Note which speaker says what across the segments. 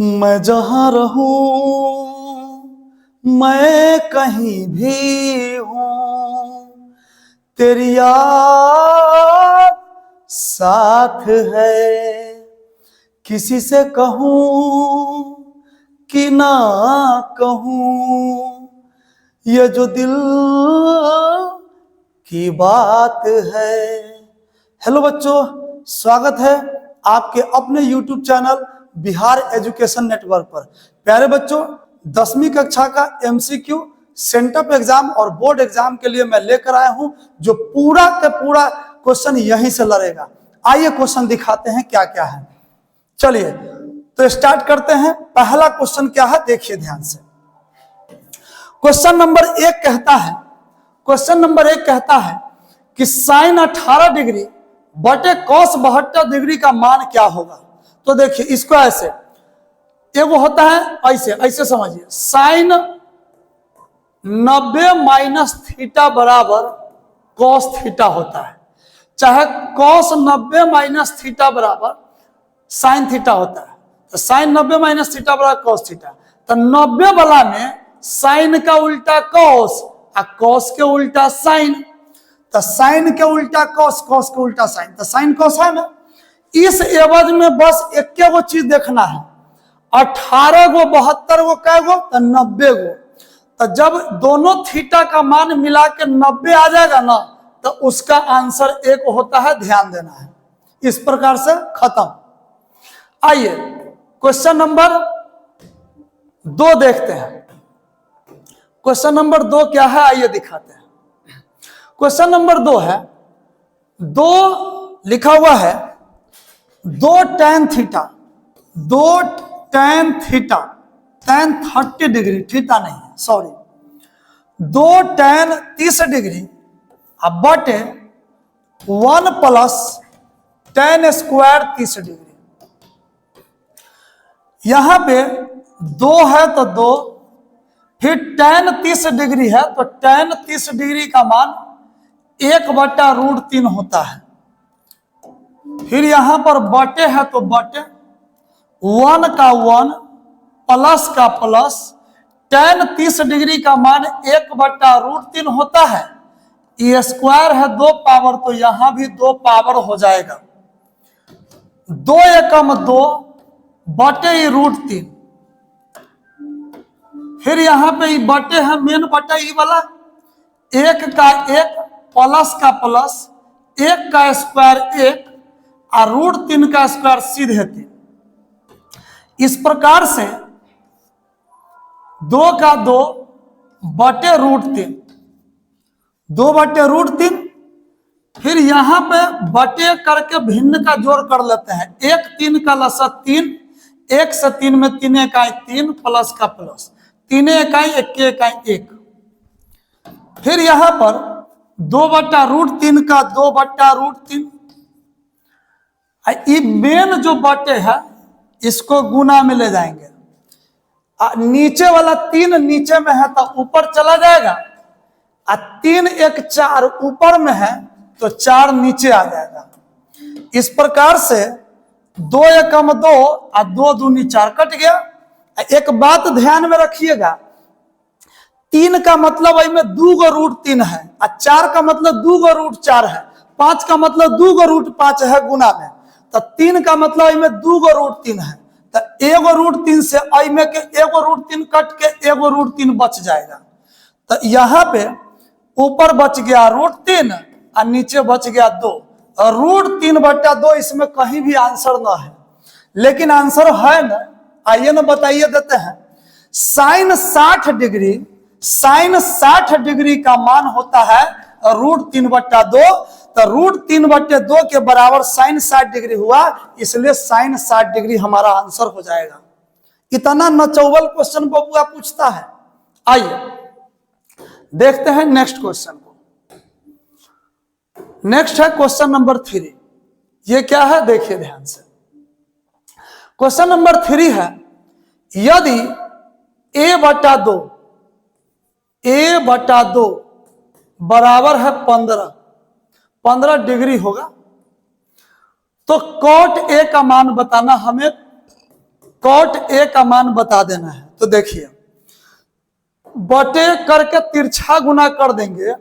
Speaker 1: मैं जहां रहूं, मैं कहीं भी हूं, तेरी याद साथ है। किसी से कहूं कि ना कहूं, ये जो दिल की बात है। हेलो बच्चों, स्वागत है आपके अपने YouTube channel Bihar education network पर। प्यारे बच्चों, 10वीं कक्षा का MCQ सेंटअप एग्जाम और बोर्ड एग्जाम के लिए मैं लेकर आया हूं, जो पूरा का पूरा क्वेश्चन यहीं से लड़ेगा। आइए क्वेश्चन दिखाते हैं क्या क्या है। चलिए तो स्टार्ट करते हैं। पहला क्वेश्चन क्या है, देखिए ध्यान से। क्वेश्चन नंबर 1 कहता है कि साइन 18 डिग्री बटे कॉस 72 डिग्री का मान क्या होगा। तो देखिए इसको ऐसे, एगो होता है ऐसे, ऐसे समझिए, साइन 90 माइनस थीटा बराबर कॉस थीटा होता है, चाहे कॉस 90 माइनस थीटा बराबर साइन थीटा होता है। तो साइन 90 माइनस थीटा बराबर कॉस थीटा। तो 90 वाला में साइन का उल्टा कॉस और कॉस के उल्टा साइन। तो साइन के उल्टा कॉस, कॉस के उल्टा साइन, तो साइन कॉस है ना। इस एवज में बस एक गो चीज देखना है, 18 गो 72 गो कै गो, तो 90 गो। तो जब दोनों थीटा का मान मिला के 90 आ जाएगा ना, तो उसका आंसर एक होता है, ध्यान देना है। इस प्रकार से खत्म। आइए क्वेश्चन नंबर 2 देखते हैं। क्वेश्चन नंबर 2 क्या है, आइए दिखाते हैं। क्वेश्चन नंबर 2 है, 2 लिखा हुआ है 2 tan theta, 2 tan theta, tan 30 degree, theta नहीं है सॉरी, 2 tan 30 डिग्री अब बटे 1 प्लस tan स्क्वायर 30 डिग्री। यहां पे 2 है तो 2, फिर tan 30 डिग्री है तो tan 30 डिग्री का मान 1/√3 होता है। फिर यहां पर बटे है तो बटे 1 का 1 प्लस का प्लस, tan 30 डिग्री का मान 1/√3 होता है। ये स्क्वायर है 2 पावर, तो यहां भी 2 पावर हो जाएगा। 2 एकम 2 बटे √3। फिर यहां पे बटे है मेन बटे ई वाला, 1 का 1 प्लस का प्लस, 1 का स्क्वायर 1 और √3 का स्क्वायर सीधे 3। इस प्रकार से 2 का 2 बटे √3, 2 बटे √3। फिर यहां पे बटे करके भिन्न का जोड़ कर लेते हैं। 1 3 का लसा 3, 1 से 3 में 3 इकाई 3 प्लस का प्लस, 3 इकाई 1 इकाई 1। फिर यहां पर 2/√3 का 2/√3। ये मेन जो बटे है इसको गुना में ले जाएंगे। नीचे वाला 3 नीचे में है तो ऊपर चला जाएगा, 3 1 4 ऊपर में है तो 4 नीचे आ जाएगा। इस प्रकार से 2 एकम 2 और 2 दूनी 4 कट गया। एक बात ध्यान में रखिएगा, 3 का मतलब इसमें 2 गो √3 है, और 4 का मतलब 2 गो √4 है, 5 का मतलब 2 गो √5 है गुना में। तो 3 का मतलब इसमें 2 गो √3 है, तो 1 गो √3 से इसमें के 1 गो √3 कट के 1 गो √3 बच जाएगा। तो यहाँ पे ऊपर बच गया √3 और नीचे बच गया 2। √3/2 इसमें कहीं भी आंसर ना है, लेकिन आंसर है ना। आइए ना बताइए देते हैं। साइन 60 डिग्री का मान होता है √3/2। तो √3/2 के बराबर साइन 60 डिग्री हुआ, इसलिए साइन 60 डिग्री हमारा आंसर हो जाएगा। इतना नचौवल क्वेश्चन बबुआ पूछता है। आइए देखते हैं नेक्स्ट क्वेश्चन को। नेक्स्ट है क्वेश्चन नंबर 3। ये क्या है, देखिए ध्यान से। क्वेश्चन नंबर 3 है, यदि a/2 बराबर है 15 डिग्री होगा, तो cot a का मान बताना हमें कॉट ए का मान बता देना है। तो देखिए बटे करके तिरछा गुना कर देंगे,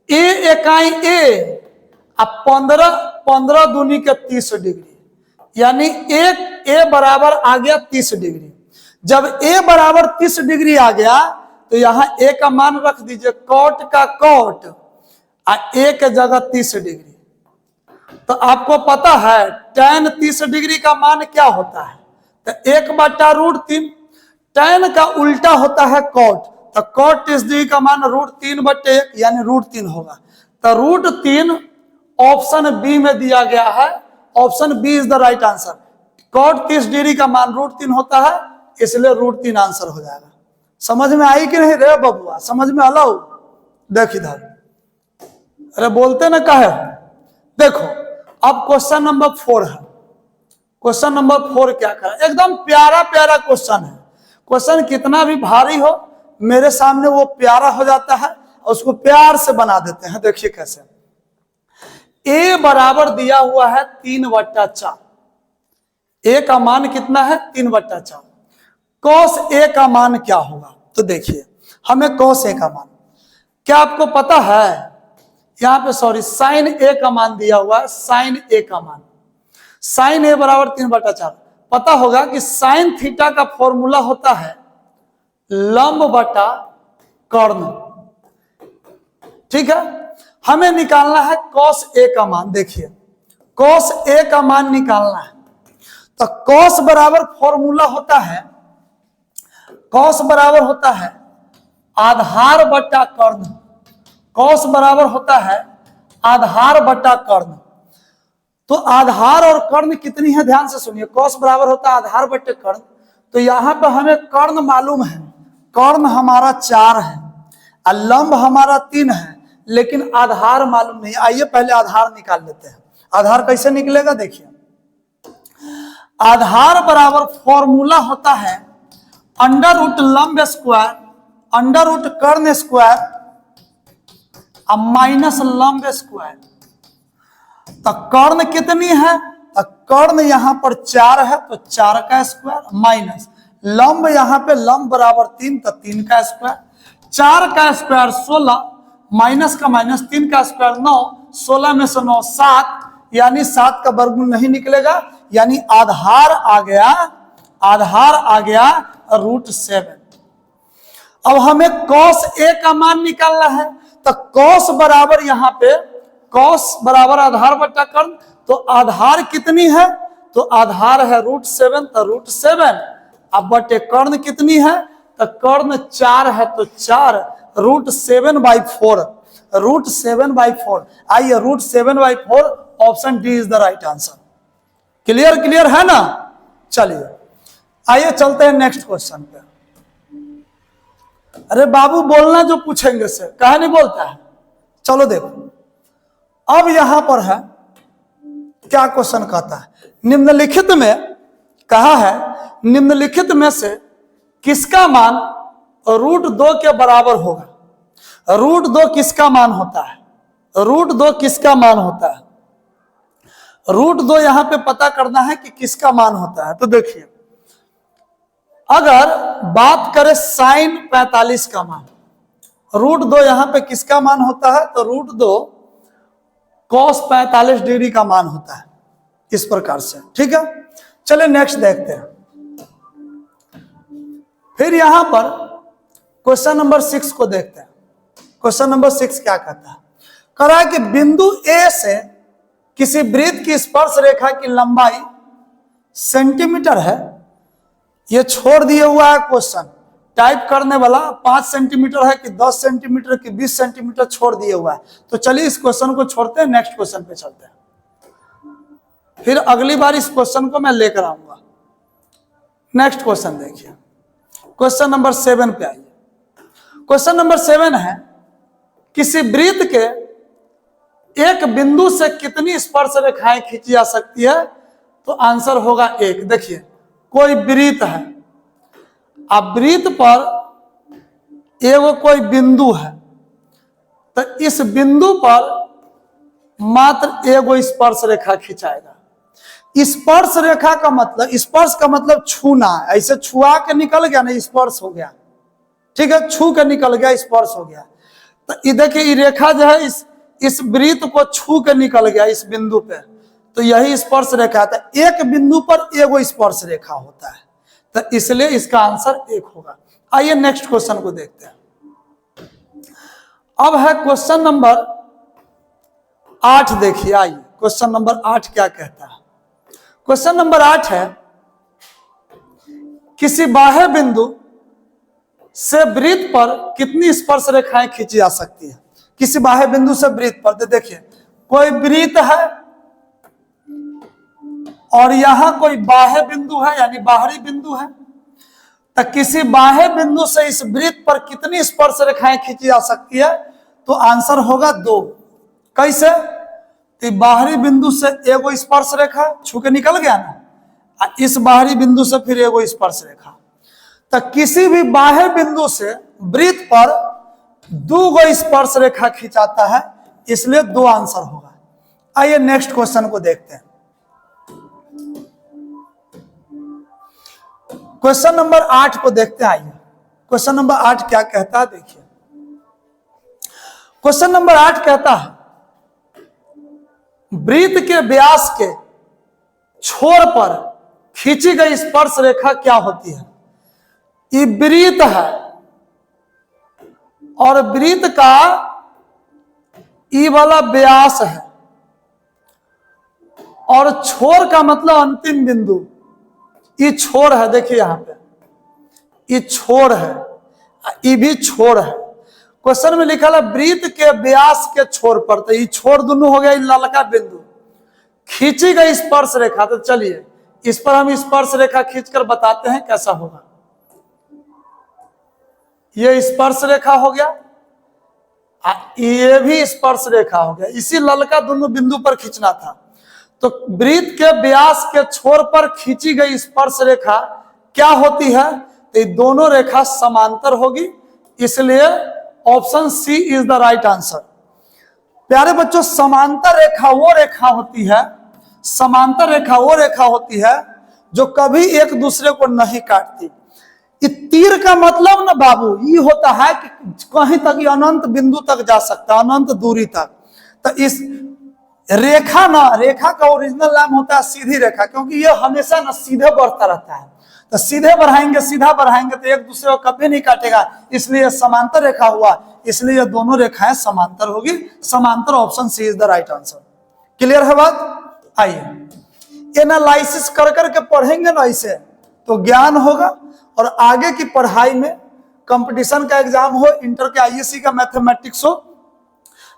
Speaker 1: ए इकाई ए, अब 15 दूनी के 30 डिग्री, यानी एक ए बराबर आ गया 30 डिग्री। जब ए बराबर 30 डिग्री आ गया तो यहां ए का मान रख दीजिए, कॉट का कॉट, ए के जगह 30 डिग्री। तो आपको पता है tan 30 डिग्री का मान क्या होता है, तो 1/√3। tan का उल्टा होता है कॉट, तो कॉट 30 डिग्री का मान √3/1 यानी √3 होगा। तो √3 ऑप्शन बी में दिया गया है, option B is the right answer. Cot 30 degree का मान √3 होता है, इसलिए √3 आंसर हो जाएगा। समझ में आई कि नहीं रे बबुआ, समझ में आला? देख इधर, अरे बोलते ना कहे। देखो अब क्वेश्चन नंबर 4 है। क्वेश्चन नंबर 4 क्या करें, एकदम प्यारा प्यारा क्वेश्चन है। क्वेश्चन कितना भी भारी हो मेरे सामने वो प्यारा हो जाता है और उसको प्यार से बना देते हैं। देखिए कैसे, ए बराबर दिया हुआ है 3/4। ए का मान कितना है, 3/4। कॉस ए का मान क्या होगा, तो देखिए हमें कॉस ए का मान क्या आपको पता है, यहां पे सॉरी साइन ए का मान दिया हुआ है। साइन ए का मान, साइन ए बराबर 3/4। पता होगा कि साइन थीटा का फॉर्मूला होता है लंब बटा कर्ण, ठीक है। हमें निकालना है कॉस ए का मान। देखिए कॉस ए का मान निकालना है, तो कॉस बराबर फॉर्मूला होता है, कॉस बराबर होता है आधार बटा कर्ण। कॉस बराबर होता है आधार बटा कर्ण। तो आधार और कर्ण कितनी है, ध्यान से सुनिए। कॉस बराबर होता है आधार बटे कर्ण, तो यहां पे हमें कर्ण मालूम है, कर्ण हमारा 4 है और लंब हमारा 3 है, लेकिन आधार मालूम नहीं। आइए पहले आधार निकाल लेते हैं। आधार कैसे निकलेगा, देखिए आधार बराबर फॉर्मूला होता है √ लंब स्क्वायर, √ कर्ण स्क्वायर माइनस लंब स्क्वायर। तो कर्ण कितनी है, तो कर्ण यहां पर 4 है, तो 4 का स्क्वायर माइनस लंब, यहां पे लंब बराबर 3, तो 3 का स्क्वायर। 4 का स्क्वायर 16, माइनस का माइनस, 3 का स्क्वायर 9, 16 में से 9 7, यानी 7 का वर्गमूल नहीं निकलेगा, यानी आधार आ गया, आधार आ गया √7। अब हमें cos a का मान निकालना है, तो cos बराबर यहाँ पे cos बराबर आधार बटा कर्ण, तो आधार कितनी है, तो आधार है √7, तो √7। अब बटे कर्ण कितनी है, तो कर्ण 4 है, तो 4 √7/4, √7/4। आइए √7/4 option D is the right answer. Clear, clear है ना। चलिए आइए चलते हैं नेक्स्ट क्वेश्चन पे। अरे बाबू बोलना जो पूछेंगे से, कहा नहीं बोलता है। चलो देखो अब यहां पर है क्या क्वेश्चन कहता है, निम्नलिखित में कहा है, निम्नलिखित में से किसका मान √2 के बराबर होगा। √2 किसका मान होता है, √2 किसका मान होता है, √2 यहां पे पता करना है कि किसका मान होता है। तो देखिए अगर बात करें साइन 45 का मान, √2 यहां पे किसका मान होता है, तो √2 cos 45 डिग्री का मान होता है, इस प्रकार से, ठीक है। चलिए नेक्स्ट देखते हैं। फिर यहां पर क्वेश्चन नंबर 6 को देखते हैं। क्वेश्चन नंबर 6 क्या कहता है, कह रहा है कि बिंदु ए से किसी वृत्त की स्पर्श रेखा की लंबाई सेंटीमीटर है। ये छोड़ दिए हुआ है क्वेश्चन, टाइप करने वाला 5 सेंटीमीटर है कि 10 सेंटीमीटर कि 20 सेंटीमीटर छोड़ दिए हुआ है। तो चलिए इस क्वेश्चन को छोड़ते हैं, नेक्स्ट क्वेश्चन पे चलते हैं। फिर अगली बार इस क्वेश्चन को मैं लेकर आऊंगा। नेक्स्ट क्वेश्चन देखिए, क्वेश्चन नंबर 7 पे आइए। क्वेश्चन नंबर 7 है, किसी वृत्त के एक बिंदु से कितनी स्पर्श रेखाएं खींची जा सकती है, तो आंसर होगा 1। देखिए कोई वृत्त है, अब वृत्त पर एगो कोई बिंदु है, तो इस बिंदु पर मात्र एगो स्पर्श रेखा खिंचाएगा। स्पर्श रेखा का मतलब, स्पर्श का मतलब छूना, ऐसे छुआ के निकल गया ना, स्पर्श हो गया। ठीक है, छू के निकल गया, स्पर्श हो गया। तो ये देखिए, ये रेखा जो है इस वृत्त को छू के निकल गया इस बिंदु पे, तो यही स्पर्श रेखा है। एक बिंदु पर एगो स्पर्श रेखा होता है, तो इसलिए इसका आंसर 1 होगा। आइए नेक्स्ट क्वेश्चन को देखते हैं। अब है क्वेश्चन नंबर 8। देखिए, आइए क्वेश्चन नंबर 8 क्या कहता है। क्वेश्चन नंबर 8 है, किसी बाह्य बिंदु से वृत्त पर कितनी स्पर्श रेखाएं खींची जा सकती है। किसी बाह्य बिंदु से वृत्त पर, देखिए कोई वृत्त है और यहां कोई बाह्य बिंदु है, यानी बाहरी बिंदु है। तो किसी बाह्य बिंदु से इस वृत्त पर कितनी स्पर्श रेखाएं खींची जा सकती है, तो आंसर होगा 2। कैसे? तो बाहरी बिंदु से एगो स्पर्श रेखा छू के निकल गया ना, इस बाहरी बिंदु से फिर एगो स्पर्श रेखा। तो किसी भी बाह्य बिंदु से वृत्त पर 2 गो स्पर्श रेखा खिंचाता है, इसलिए 2 आंसर होगा। आइए नेक्स्ट क्वेश्चन को देखते हैं। क्वेश्चन नंबर 8 को देखते हैं। आइए क्वेश्चन नंबर 8 क्या कहता है, देखिए। क्वेश्चन नंबर 8 कहता है, वृत्त के व्यास के छोर पर खींची गई स्पर्श रेखा क्या होती है। ये वृत्त है और वृत्त का ई वाला व्यास है, और छोर का मतलब अंतिम बिंदु, ये छोर है। देखिए यहां पे ये छोर है, ये भी छोर है। क्वेश्चन में लिखा है वृत्त के व्यास के छोर पर, तो ये छोर दोनों हो गया ललका बिंदु, खींची गई स्पर्श रेखा। तो चलिए इस पर हम स्पर्श रेखा खींचकर बताते हैं कैसा होगा। ये स्पर्श रेखा हो गया, ये भी स्पर्श रेखा हो गया। इसी ललका दोनों बिंदु पर खींचना था। तो वृत्त के व्यास के छोर पर खींची गई स्पर्श रेखा क्या होती है, तो ये दोनों रेखा समांतर होगी, इसलिए option C is the right answer. प्यारे बच्चों, समांतर रेखा वो रेखा होती है, समांतर रेखा वो रेखा होती है जो कभी एक दूसरे को नहीं काटती। ये तीर का मतलब ना बाबू ये होता है कि कहीं तक ये अनंत बिंदु तक जा सकता है, अनंत दूरी तक। तो इस रेखा ना, रेखा का ओरिजिनल नाम होता है सीधी रेखा, क्योंकि ये हमेशा ना सीधे बढ़ता रहता है। तो सीधे बढ़ाएंगे, सीधा बढ़ाएंगे तो एक दूसरे को कभी नहीं काटेगा, इसलिए समांतर रेखा हुआ, इसलिए दोनों रेखाएं समांतर होगी। समांतर option C is the right answer. Clear है बात? आइए एनालिसिस कर करके पढ़ेंगे ना ऐसे तो ज्ञान होगा, और आगे की पढ़ाई में कंपटीशन का एग्जाम हो, इंटर के आईएससी का मैथमेटिक्स हो,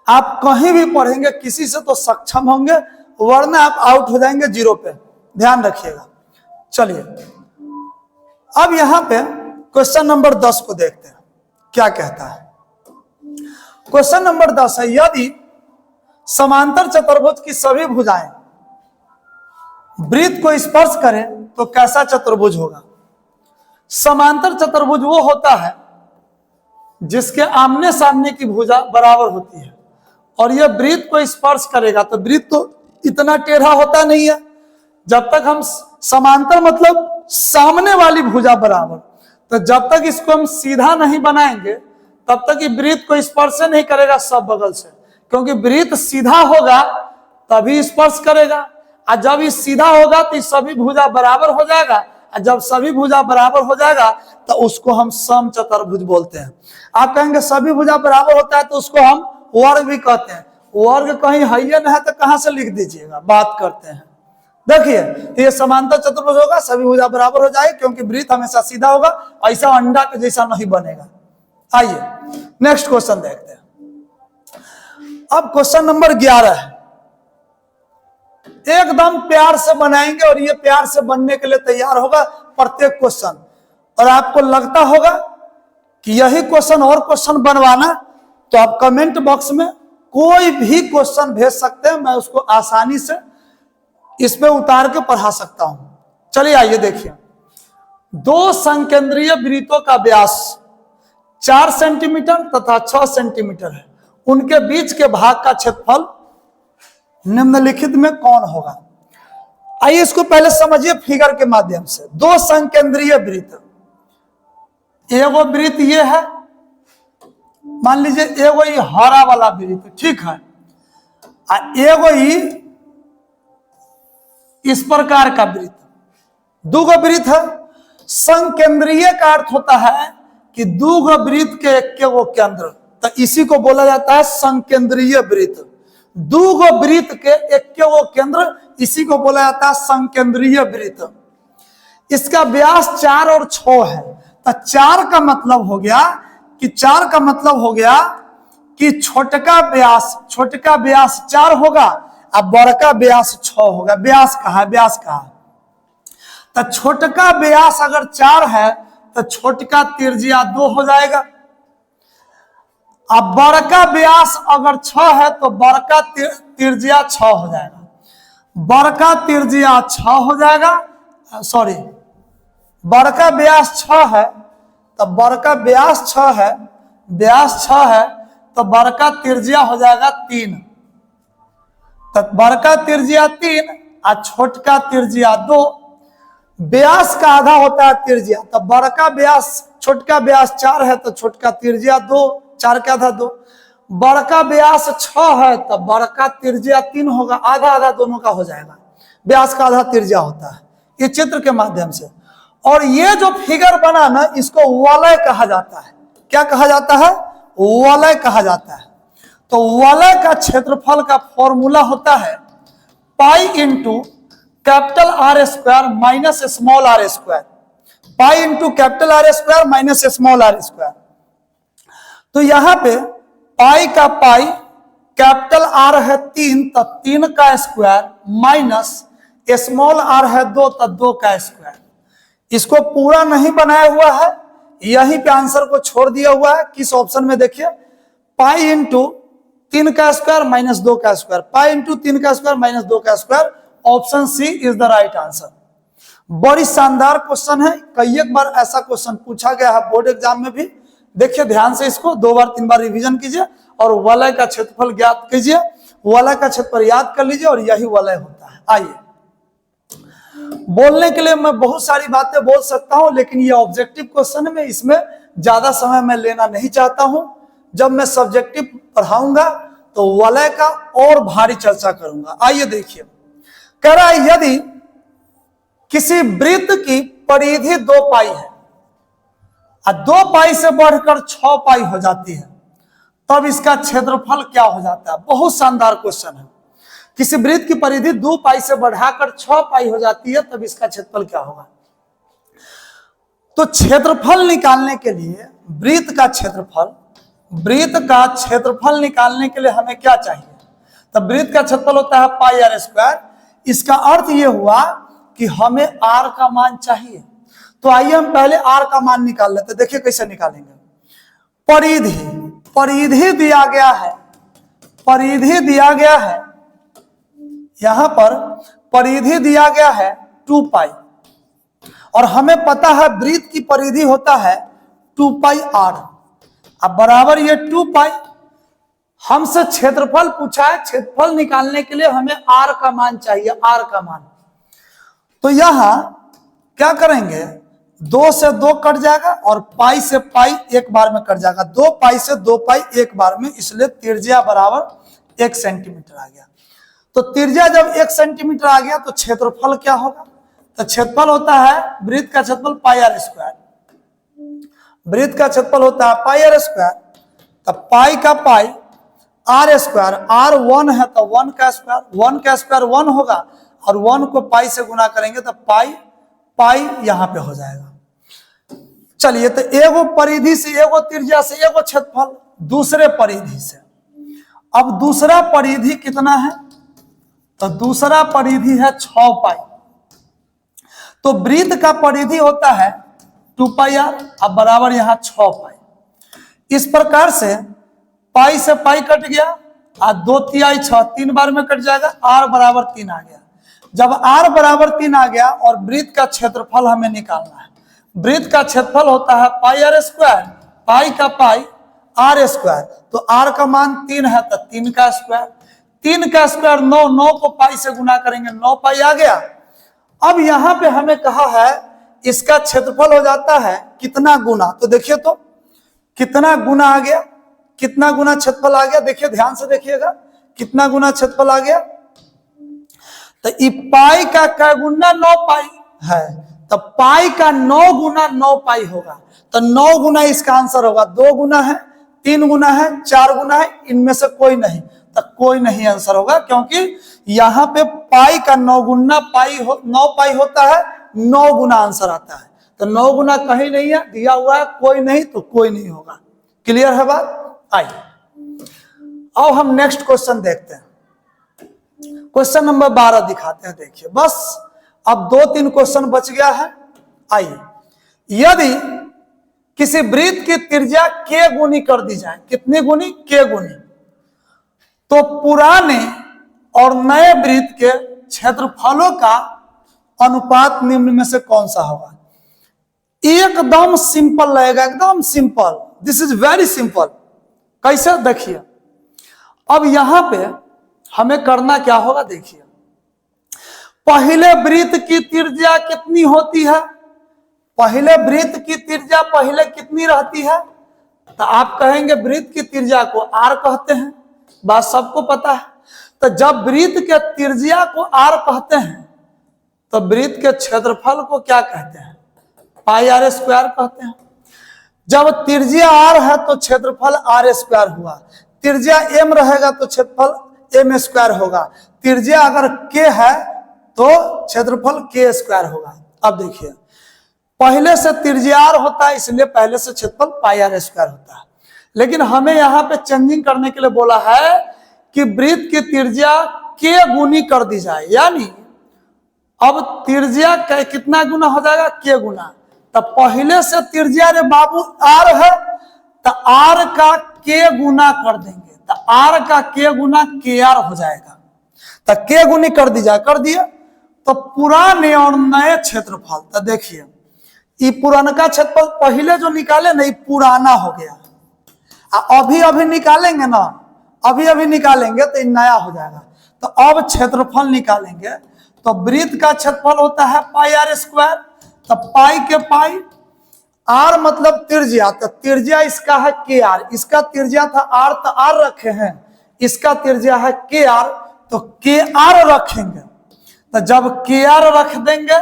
Speaker 1: आप कहीं भी पढ़ेंगे किसी से तो सक्षम होंगे, वरना आप आउट हो जाएंगे 0 पे। ध्यान रखिएगा। चलिए अब यहां पे क्वेश्चन नंबर 10 को देखते हैं क्या कहता है। क्वेश्चन नंबर 10 है, यदि समांतर चतुर्भुज की सभी भुजाएं वृत्त को स्पर्श करें तो कैसा चतुर्भुज होगा। समांतर चतुर्भुज वो होता है जिसके आमने सामने की भुजा बराबर होती है, और यह वृत्त को स्पर्श करेगा। तो वृत्त तो इतना टेढ़ा होता नहीं है, जब तक हम समांतर मतलब सामने वाली भुजा बराबर, तो जब तक इसको हम सीधा नहीं बनाएंगे तब तक ये वृत्त को स्पर्श नहीं करेगा सब बगल से, क्योंकि वृत्त सीधा होगा तभी स्पर्श करेगा, और जब ये सीधा होगा तो सभी भुजा बराबर हो जाएगा, और जब सभी भुजा बराबर हो जाएगा तो उसको हम समचतुर्भुज बोलते हैं। आप कहेंगे सभी भुजा बराबर होता है तो उसको हम वर्ग भी कहते हैं। वर्ग कहीं है ना है तो कहां से लिख दीजिएगा, बात करते हैं। देखिए ये समांतर चतुर्भुज होगा, सभी भुजा बराबर हो जाए, क्योंकि वृत्त हमेशा सीधा होगा, ऐसा अंडा के जैसा नहीं बनेगा। आइए नेक्स्ट क्वेश्चन देखते हैं। अब क्वेश्चन नंबर 11 है, एकदम प्यार से बनाएंगे और ये प्यार से बनने के लिए तैयार होगा प्रत्येक क्वेश्चन, और आपको लगता होगा कि यही क्वेश्चन और क्वेश्चन बनवाना, तो आप कमेंट बॉक्स में कोई भी क्वेश्चन भेज सकते हैं, मैं उसको आसानी से इस पे उतार के पढ़ा सकता हूं। चलिए आइए देखिए, 2 संकेंद्रीय वृत्तों का व्यास 4 सेंटीमीटर तथा 6 सेंटीमीटर है, उनके बीच के भाग का क्षेत्रफल निम्नलिखित में कौन होगा। आइए इसको पहले समझिए फिगर के माध्यम से। दो संकेंद्रीय वृत्त, एगो वृत्त ये है, मान लीजिए एगो ये हरा वाला वृत्त, ठीक है, एगो ही इस प्रकार का वृत्त, दूगो वृत्त है। संकेंद्रीय का अर्थ होता है कि दूगो वृत्त के एकेगो केंद्र, तो इसी को बोला जाता है संकेंद्रीय वृत्त। दूगो वृत्त के एकेगो केंद्र, इसी को बोला जाता है संकेंद्रीय वृत्त। इसका व्यास 4 और 6 है, तो 4 का मतलब हो गया कि छोटका व्यास 4 होगा और बड़का व्यास 6 होगा। व्यास कहा तो छोटका व्यास अगर 4 है तो छोटका त्रिज्या 2 हो जाएगा। अब बड़का व्यास अगर 6 है तो बड़का त्रिज्या 6 हो जाएगा। बड़का त्रिज्या 6 हो जाएगा, सॉरी, बड़का व्यास 6 है तो बड़का व्यास 6 है, तो बड़का त्रिज्या हो जाएगा 3, तो बड़का त्रिज्या 3 और छोटका त्रिज्या 2। व्यास का आधा होता है त्रिज्या, तो बड़का व्यास, छोटका व्यास 4 है तो छोटका त्रिज्या 2, 4 का आधा 2। बड़का व्यास 6 है तो बड़का त्रिज्या 3 होगा, आधा आधा दोनों का हो जाएगा। व्यास का आधा त्रिज्या होता है, ये चित्र के माध्यम से। और ये जो फिगर बना ना, इसको वलय कहा जाता है। क्या कहा जाता है? वलय कहा जाता है। तो वलय का क्षेत्रफल का फॉर्मूला होता है pi into capital R square minus small R square, pi into capital R square minus small R square. तो यहां पे पाई का पाई, कैपिटल आर है 3 तो 3 का स्क्वायर माइनस स्मॉल आर है 2 तो 2 का स्क्वायर। इसको पूरा नहीं बनाया हुआ है, यहीं पे आंसर को छोड़ दिया हुआ है। किस ऑप्शन में देखिए, पाई इंटू 3 का स्क्वायर माइनस 2 का स्क्वायर, पाई इंटू 3 का स्क्वायर माइनस 2 का square. Option C is the right answer. बड़ी शानदार क्वेश्चन है, कई एक बार ऐसा क्वेश्चन पूछा गया है बोर्ड एग्जाम में भी। देखिए ध्यान से, इसको 2 बार 3 बार रिवीजन कीजिए और वलय का क्षेत्रफल ज्ञात कीजिए, वलय का क्षेत्रफल याद कर लीजिए और यही वलय होता है। आइए, बोलने के लिए मैं बहुत सारी बातें बोल सकता हूं, लेकिन ये ऑब्जेक्टिव क्वेश्चन है, इसमें ज्यादा समय मैं लेना नहीं चाहता हूं। जब मैं सब्जेक्टिव पढ़ाऊंगा तो वलय का और भारी चर्चा करूंगा। आइए देखिए, कह रहा है यदि किसी वृत्त की परिधि 2 पाई है और 2 पाई से बढ़कर 6 पाई हो जाती है, तब इसका क्षेत्रफल क्या हो जाता है? बहुत शानदार क्वेश्चन है। किसी वृत्त की परिधि 2 पाई से बढ़ाकर 6 पाई हो जाती है, तब इसका क्षेत्रफल क्या होगा? तो क्षेत्रफल निकालने के लिए वृत्त का क्षेत्रफल निकालने के लिए हमें क्या चाहिए? तब वृत्त का क्षेत्रफल होता है पाई आर स्क्वायर। इसका अर्थ यह हुआ कि हमें r का मान चाहिए। तो आइए हम पहले r का मान निकाल लेते हैं। देखिए कैसे निकालेंगे। परिधि दिया गया है, यहां पर परिधि दिया गया है 2 पाई, और हमें पता है वृत्त की परिधि होता है 2 पाई r। अब बराबर ये 2 पाई, हमसे क्षेत्रफल पूछा है, क्षेत्रफल निकालने के लिए हमें r का मान चाहिए, r का मान। तो यहां क्या करेंगे, 2 से 2 कट जाएगा और पाई से पाई एक बार में कट जाएगा। 2 पाई से 2 पाई एक बार में, इसलिए त्रिज्या बराबर 1 सेंटीमीटर आ गया। तो त्रिज्या जब 1 सेंटीमीटर आ गया तो क्षेत्रफल क्या होगा? तो क्षेत्रफल होता है वृत्त का क्षेत्रफल पाई आर स्क्वायर। वृत्त का क्षेत्रफल होता है पाई आर स्क्वायर, तो पाई का पाई आर स्क्वायर, r 1 है तो 1 का स्क्वायर 1 होगा, और 1 को पाई से गुना करेंगे तो पाई यहां पे हो जाएगा। चलिए, तो एगो परिधि से, एगो त्रिज्या से, एगो क्षेत्रफल दूसरे परिधि से। अब दूसरा परिधि कितना है? तो दूसरा परिधि है 6 पाई। तो वृत्त का परिधि होता है 2 पाई आर, अब बराबर यहां 6 पाई। इस प्रकार से पाई से पाई कट गया और 2 तिहाई 6, 3 बार में कट जाएगा, r बराबर 3 आ गया। जब r बराबर 3 आ गया और वृत्त का क्षेत्रफल हमें निकालना है। वृत्त का क्षेत्रफल होता है पाई आर स्क्वायर, पाई का पाई आर स्क्वायर। तो r का मान 3 है तो 3 का स्क्वायर, 3 का स्क्वायर 9, 9 को पाई से गुना करेंगे 9 पाई आ गया, अब यहां पे हमें कहा है इसका क्षेत्रफल हो जाता है कितना गुना, तो देखिए तो कितना गुना आ गया, कितना गुना क्षेत्रफल आ गया, देखिए ध्यान से देखिएगा कितना गुना क्षेत्रफल आ गया। तो ई पाई का क्या गुना 9 पाई है, तो पाई का 9 गुना 9 पाई होगा, तो 9 गुना इसका आंसर होगा। 2 गुना है, 3 गुना है, 4 गुना है, इनमें से कोई नहीं, तो कोई नहीं आंसर होगा, क्योंकि यहां पे पाई का 9 गुना 9 पाई होता है, 9 गुना आंसर आता है। तो 9 गुना कहीं नहीं है, दिया हुआ है कोई नहीं, तो कोई नहीं होगा। क्लियर है बात? आइए अब हम नेक्स्ट क्वेश्चन देखते हैं। क्वेश्चन नंबर 12 दिखाते हैं। देखिए बस अब 2-3 क्वेश्चन बच गया है। आइए, यदि किसी वृत्त की त्रिज्या k गुनी कर दी जाए, कितनी गुनी? k गुनी, तो पुराने और नए वृत्त के क्षेत्रफलों का अनुपात निम्न में से कौन सा होगा? एकदम सिंपल लगेगा, एकदम simple, this is very simple. कैसे? देखिए अब यहां पे हमें करना क्या होगा, देखिए पहले वृत्त की त्रिज्या कितनी होती है? पहले वृत्त की त्रिज्या पहले कितनी रहती है? तो आप कहेंगे वृत्त की त्रिज्या को r कहते हैं, बात सबको पता है। तो जब वृत्त के त्रिज्या को r कहते हैं तो वृत्त के क्षेत्रफल को क्या कहते हैं? पाई r स्क्वायर कहते हैं। जब त्रिज्या r है तो क्षेत्रफल r स्क्वायर हुआ, त्रिज्या m रहेगा तो क्षेत्रफल m स्क्वायर होगा, त्रिज्या अगर k है तो क्षेत्रफल k स्क्वायर होगा। अब देखिए पहले से त्रिज्या r होता है, इसलिए पहले से क्षेत्रफल पाई r स्क्वायर होता है, लेकिन हमें यहाँ पे चेंजिंग करने के लिए बोला है कि वृत्त की त्रिज्या k गुनी कर दी जाए, यानी अब त्रिज्या कितना गुना हो जाएगा? k गुना। तो पहले से त्रिज्या रे बाबू r है, तो r का k गुना कर देंगे, तो r का k गुना kr हो जाएगा। तो k गुनी कर दी जाए, कर दिया, तो पुराने और नए क्षेत्रफल, तो देखिए ये पुराना का क्षेत्रफल पहले जो निकाले नहीं पुराना हो गया, अभी निकालेंगे ना, अभी निकालेंगे तो नया हो जाएगा। तो अब क्षेत्रफल निकालेंगे, तो वृत्त का क्षेत्रफल होता है पाई r स्क्वायर, तो पाई के पाई, r मतलब त्रिज्या, तो त्रिज्या इसका है kr, इसका त्रिज्या था r तो r रखे हैं, इसका त्रिज्या है kr तो kr रखेंगे। तो जब kr रख देंगे,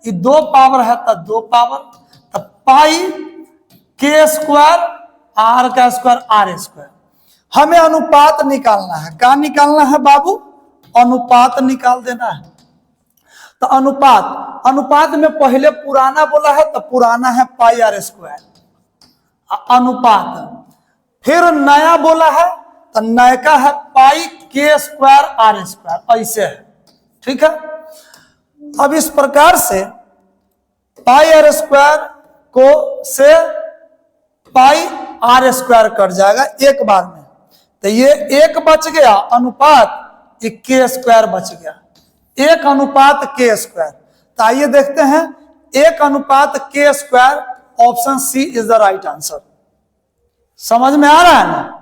Speaker 1: ये 2 पावर है तो 2 पावर, तो पाई k स्क्वायर r का स्क्वायर r स्क्वायर। हमें अनुपात निकालना है, क्या निकालना है बाबू? अनुपात निकाल देना है। तो अनुपात में पहले पुराना बोला है तो पुराना है पाई r स्क्वायर अनुपात, फिर नया बोला है तो नया का है पाई k स्क्वायर r स्क्वायर, ऐसे है, ठीक है। अब इस प्रकार से पाई r स्क्वायर को से पाई r स्क्वायर कट जाएगा एक बार में, तो ये 1 बच गया, अनुपात k स्क्वायर बच गया, 1 अनुपात k स्क्वायर। तो आइए देखते हैं 1 अनुपात k square, option C is the right answer. समझ में आ रहा है ना?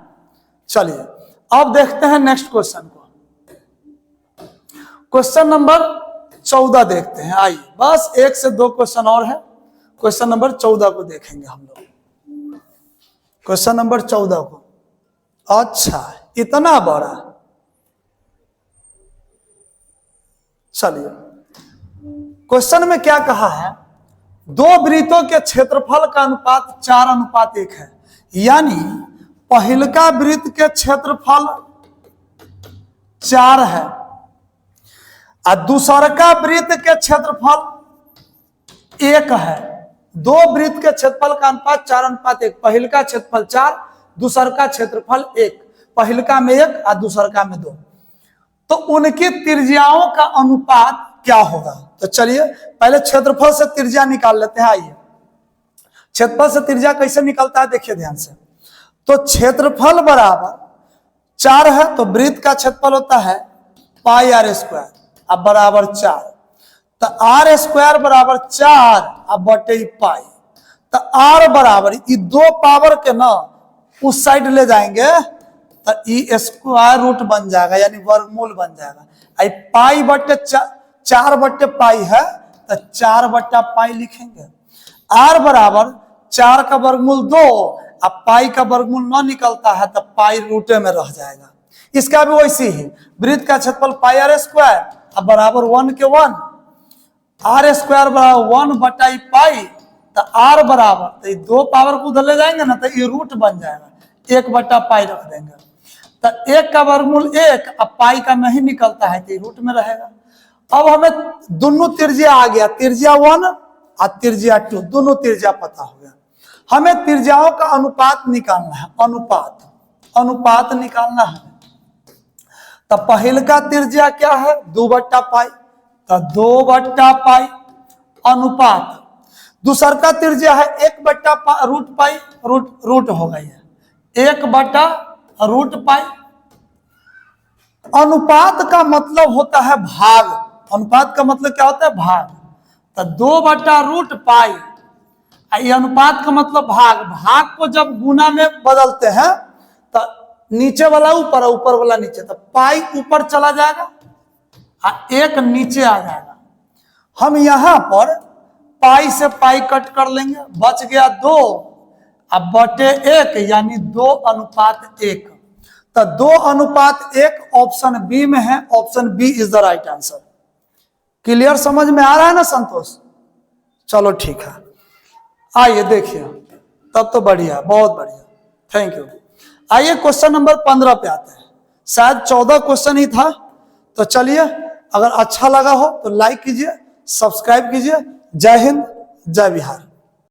Speaker 1: चलिए अब देखते हैं नेक्स्ट क्वेश्चन को। क्वेश्चन नंबर 14 देखते हैं। आइए बस 1 से 2 क्वेश्चन और है, क्वेश्चन नंबर 14 को देखेंगे हम लोग। क्वेश्चन नंबर 14 को, अच्छा इतना बड़ा, चलिए क्वेश्चन में क्या कहा है? 2 वृत्तों के क्षेत्रफल का अनुपात 4:1 है, यानी पहलका वृत्त के क्षेत्रफल 4 है और दूसरका वृत्त के क्षेत्रफल 1 है। 2 वृत्त के क्षेत्रफल का अनुपात 4:1, पहलका क्षेत्रफल 4, दूसरका क्षेत्रफल 1, पहलका में 1 और दूसरका में 2, तो उनकी त्रिज्याओं का अनुपात क्या होगा? तो चलिए पहले क्षेत्रफल से त्रिज्या निकाल लेते हैं। आइए क्षेत्रफल से त्रिज्या कैसे निकलता है, देखिए ध्यान से। तो क्षेत्रफल बराबर 4 है, तो वृत्त का क्षेत्रफल होता है पाई r स्क्वायर, अब बराबर 4, तो r स्क्वायर बराबर 4 अब बटे पाई, तो r बराबर ये 2 पावर के ना उस साइड ले जाएंगे तो ई स्क्वायर रूट बन जाएगा, यानी वर्गमूल बन जाएगा। आई पाई बटे 4 बटे पाई है तो 4/पाई लिखेंगे। r बराबर 4 का वर्गमूल 2, अब पाई का वर्गमूल 9 निकलता है तो पाई रूटे में रह जाएगा। इसका भी वैसे ही वृत्त का क्षेत्रफल पाई r स्क्वायर अब बराबर 1 के 1, r स्क्वायर बराबर 1/पाई, तो r बराबर तो ये 2 पावर को उधर ले जाएंगे ना तो ये रूट बन जाएगा, 1/पाई रख देंगे तो 1 का वर्गमूल 1, अब पाई का नहीं निकलता है तो ये रूट में रहेगा। अब हमें दोनों त्रिज्या आ गया, त्रिज्या 1 और त्रिज्या 2, दोनों त्रिज्या पता हो गया। हमें त्रिज्याओं का अनुपात निकालना है, अनुपात निकालना है। तो पहल का त्रिज्या क्या है 2/पाई, तो 2/पाई अनुपात। दूसर का त्रिज्या है 1/√पाई, रूट हो गई है 1/√पाई। अनुपात का मतलब होता है भाग, अनुपात का मतलब क्या होता है भाग, तो 2/√पाई, ये अनुपात का मतलब भाग को जब गुना में बदलते हैं तो नीचे वाला ऊपर, ऊपर वाला नीचे, तो पाई ऊपर चला जाएगा और 1 नीचे आ जाएगा। हम यहां पर पाई से पाई कट कर लेंगे, बच गया 2, अब बटे 1 यानी 2/1, तो 2/1 ऑप्शन बी में है, option B is the right answer. Clear, समझ में आ रहा है ना संतोष? चलो ठीक है, आइए देखिए, तब तो बढ़िया, बहुत बढ़िया, थैंक यू। आइए क्वेश्चन नंबर 15 पे आते हैं, शायद 14 क्वेश्चन ही था। तो चलिए, अगर अच्छा लगा हो तो लाइक कीजिए, सब्सक्राइब कीजिए। जय हिंद, जय बिहार।